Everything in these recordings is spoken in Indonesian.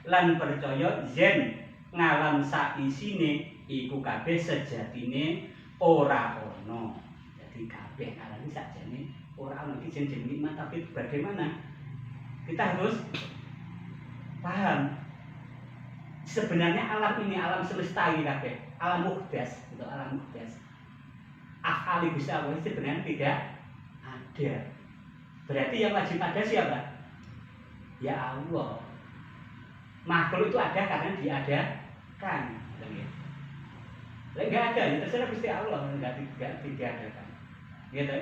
lan percaya yen ngalam saisine iku kabeh sejatine ora ana. Jadi kabeh alam iki sakjane ora ana iki jeneng nikmat, tapi bagaimana? Kita harus paham sebenarnya alam ini, alam semesta ini kabeh, alam muhdas, itu alam muhdas. Af'ali Gusti Allah sebenarnya tidak ada. Berarti yang wajib ada siapa? Ya Allah. Makhluk itu ada karena diadakan. Enggak ada, ya terserah Gusti Allah, enggak diadakan.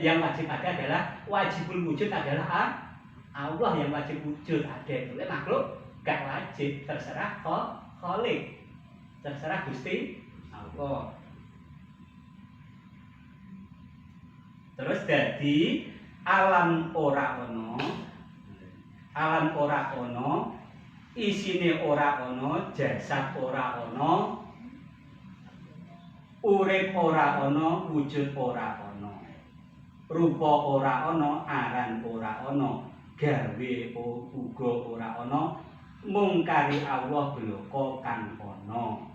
Yang wajib ada adalah wajibul wujud adalah Allah yang wajib wujud ada. Oleh makhluk enggak wajib, terserah Khalik. Terserah Gusti Allah. Terus jadi alam ora ono, alam ora ono, isine ora ono, jasad ora ono, urip ora ono, wujud ora ono, rupa ora ono, aran ora ono, gawe uga ora ono, mung kari Allah bloko kang ono.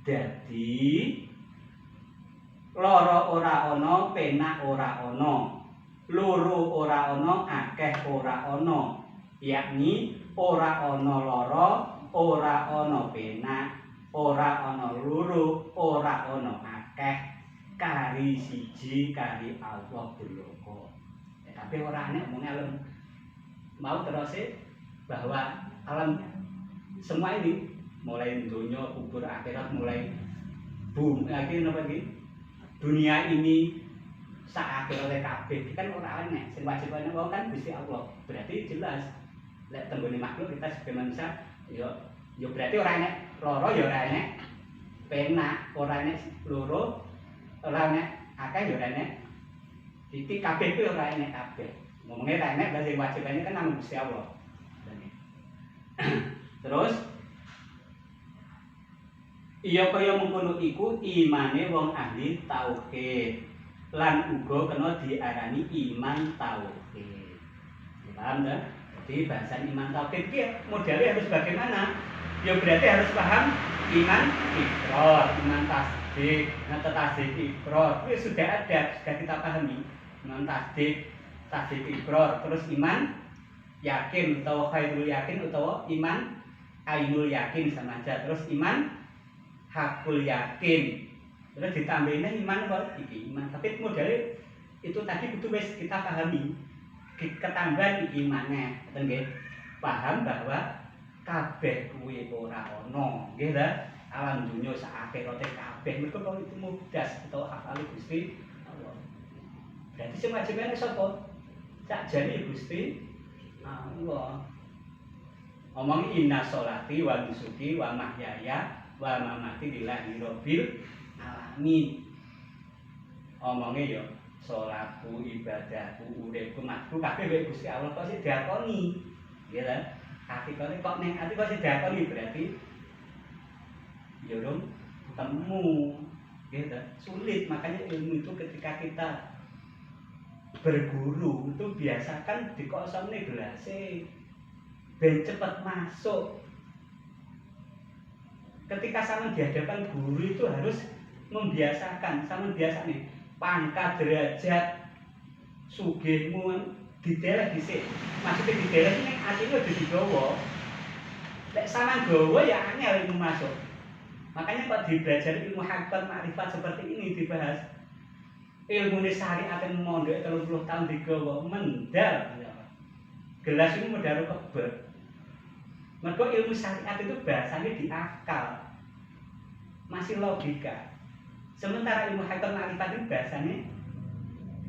Dadi loro ora ono, penak ora ono, loro ora ono, akeh ora ono, yakni ora ono loro, ora ono penak, ora ono loro, ora ono akeh, kari siji kari Allah bloko. Tapi ora nek omong alam mau terus bahwa alam semua ini mulai dunia kubur akhirat mulai bumi lagi napa iki? Dunia ini sak akhirate kabeh kan ora enek sing wajib ana wong kan Gusti Allah. Berarti jelas lek tenggone makhluk kita sebagai manusia yo berarti ora enek loro ya ora enek penak, ora enek loro, ora enek akeh ya ora enek titik kabeh kuwi ora enek kabeh. Ngomongnya ora enek berarti wajib ana kan nang Gusti Allah. Terus iya kaya mengkono iku imane wong ahli tauhid lan uga kena diarani iman tauhid. Paham ta? Jadi bahasan iman tauhid iki modelnya harus bagaimana? Ya berarti harus paham iman ikrar, iman tasdik. Nah, tasdik ikrar itu sudah ada, sudah kita pahami. Iman tasdik, tasdik ikrar, terus iman yakin atau khairul yakin atau iman ainul yakin sama aja. Terus iman hakul yakin, terus ditambahin iman apa? Iki iman. Tapi modelnya itu tadi butuh wis kita pahami. Ketambahan imannya, nggih. Paham bahwa kabeh kuwi ora ana, nggih ta? Alam dunya sak akhirate kabeh mergo kok itu mudas atau afali Gusti Allah. Berarti sing wajibane sapa? Sakjane Gusti Allah. Omong inna sholati wa nusuki wa mahyaya wa mamati lillahi rabbil alamin. Omongnya ya salatku, ibadahku, uripku, matku kabeh wae Gusti Allah kok sing diakoni. Nggih ta? Hakikate kok ning ati kok sing diakoni berarti ya dong temu. Nggih ta? Sulit, makanya ilmu itu ketika kita berguru itu biasakan dikosongnya gelasnya ben cepat masuk. Ketika sama di hadapan guru itu harus membiasakan, sama biasa nih pangkat derajat sugihmu detail dhisik. Maksudnya detail ini atine udah digawa. Lek sama gawa ya angel ilmu masuk. Makanya kok dibelajar ilmu hakikat makrifat seperti ini dibahas. Ilmu ini syariat yang mondok 30 tahun digawa mendal. Gelas ini modal kebet. Mergo ilmu syariat itu bahasanya di akal, masih logika. Sementara ilmu hakikat makrifat itu bahasanya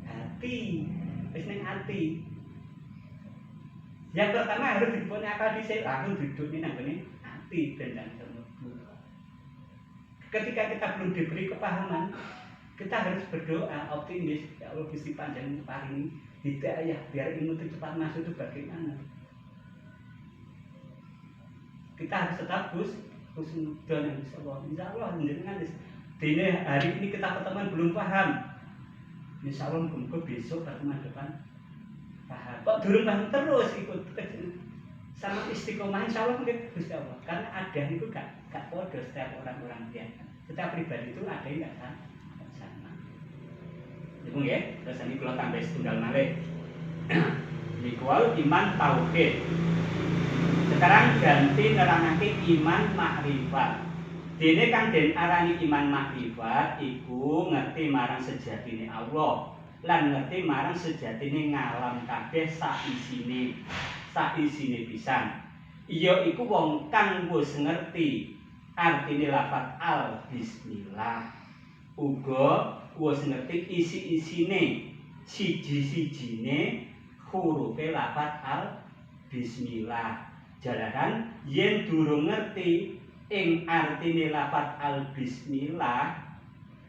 hati, wis ning hati. Yang pertama harus dibuat akal dhisik, langsung duduk ning nggone hati dan termlebu. Ketika kita belum diberi kepahaman, kita harus berdoa optimis, ya Allah Gusti panjenengan paringi hidayah biar ilmu itu cepat masuk itu bagaimana? Kita harus tetap husnudzon insya Allah jenengan dene hari ini kita pertemuan belum paham, insya Allah mungkin besok pertemuan depan paham. Kok durung paham terus ikut sama istiqomah insyaallah mungkin Gusti Allah. Karena ada itu gak podo setiap orang-orang dia. Setiap pribadi itu ada yang gak sama. Ibu nggih, terus ini kula tambah setunggal malih. Niku iman tauhid. Sekarang ganti nerangake iman makrifat. Dene kang den arani iman makrifat iku ngerti marang sejatine Allah lan ngerti marang sejatine ngalam kabeh sak isine pisan. Iya iku wong kang wis ngerti artine lafaz al bismillah. Uga wis ngerti isi-isine siji-sijine hurufe lafaz al bismillah. Jalaran yen durung ngerti ing artine lafaz al bismillah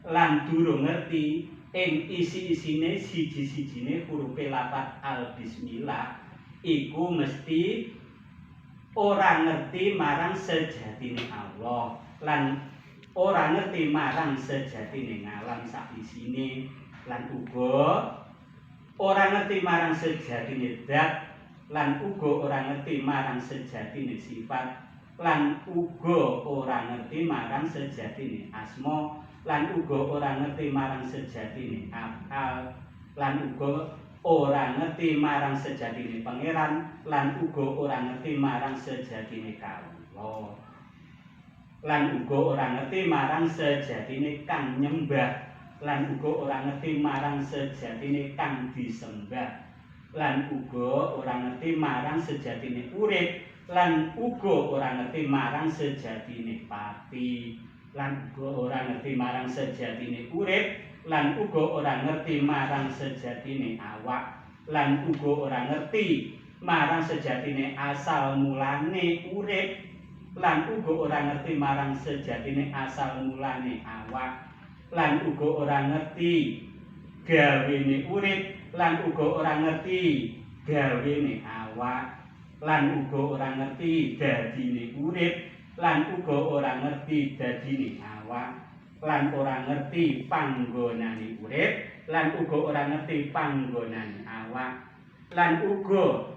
lan durung ngerti ing isi-isine siji-sijine hurufe lafaz al bismillah iku mesti ora ngerti marang sejatine Allah lan ora ngerti marang sejatine ngalam sak isine lan uga ora ngerti marang sejatine zat lan uga ora ngerti marang sejatine sifat lan uga ora ngerti marang sejatine asma lan uga ora ngerti marang sejatine afal lan uga ora ngerti marang sejatine pangeran lan uga ora ngerti marang sejatine kawula lan uga ora ngerti marang sejatine kang nyembah lan uga ora ngerti marang sejatine kang disembah lan uga ora ngerti marang sejatine urip lan uga ora ngerti marang sejatine pati lan uga ora ngerti marang sejatine urip lan uga ora ngerti marang sejatine awak lan uga ora ngerti marang sejatine asal mulane urip lan uga ora ngerti marang sejatine asal mulane awak lan uga ora ngerti gawene urip lan uga ora ngerti gawene awak lan uga ora ngerti dadine urip lan uga ora ngerti dadine awak lan ora ngerti panggonane urip lan uga ora ngerti panggonane awak lan uga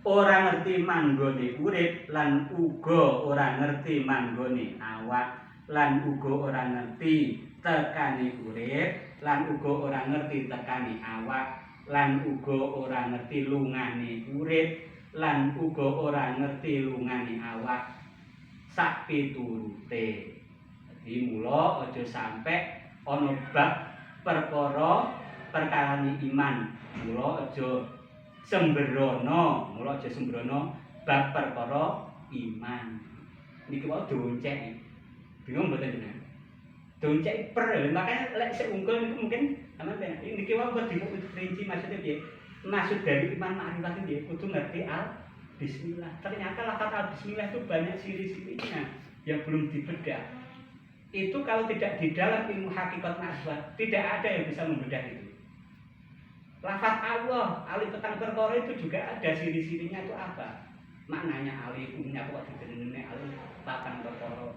ora ngerti manggone urip lan uga ora ngerti manggone awak lan uga ora ngerti tekane urip lan uga ora ngerti tekane awak lan uga ora ngerti lungane urip lan uga ora ngerti lungane awak sak piturute. Dadi mula aja sampe ana bab perkara perkarane iman. Mula aja sembrono, bab perkara iman. Niki wae doncek. Bingung mboten jenengan? Doncek makanya lek sik unggul niku mungkin sampeyan niki wae kok diperinci maksudnya piye? Maksud dari iman makrifat itu kudu ngerti al bismillah. Ternyata lafaz al bismillah itu banyak siri-sirinya yang belum dibedah. Itu kalau tidak di dalam ilmu hakikat makrifat tidak ada yang bisa membedah itu. Lafaz Allah, alif petang perkara itu juga ada siri-sirinya itu apa? Maknanya alif umumnya kok dijenenge alif petang perkara.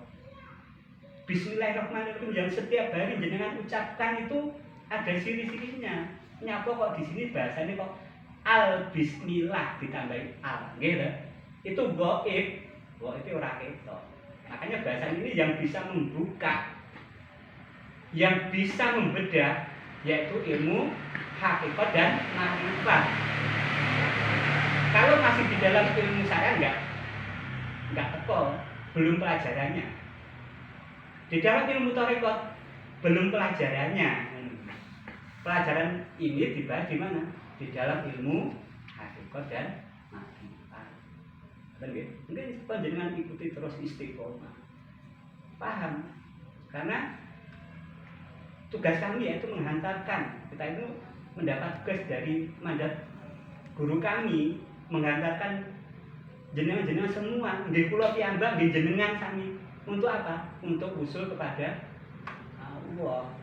Bismillahirrahmanirrahim yang setiap hari jenengan ucapkan itu ada siri-sirinya. Nyapa kok di sini bahasanya kok al bismillah ditambahi al, gitu. Itu gaib, itu ora ketok. Makanya bahasa ini yang bisa membuka, yang bisa membedah, yaitu ilmu hakikat dan makrifat. Kalau masih di dalam ilmu saya enggak teko, belum pelajarannya. Di dalam ilmu tarekat belum pelajarannya. Pelajaran ini dibahas di mana? Di dalam ilmu hakikat dan makrifat. Mungkin panjenengan ikuti terus istiqomah. Paham? Karena tugas kami yaitu menghantarkan. Kita itu mendapat tugas dari mandat guru kami menghantarkan jenengan-jenengan semua, nggih kula piyambak, nggih jenengan sami. Untuk apa? Untuk usul kepada Allah.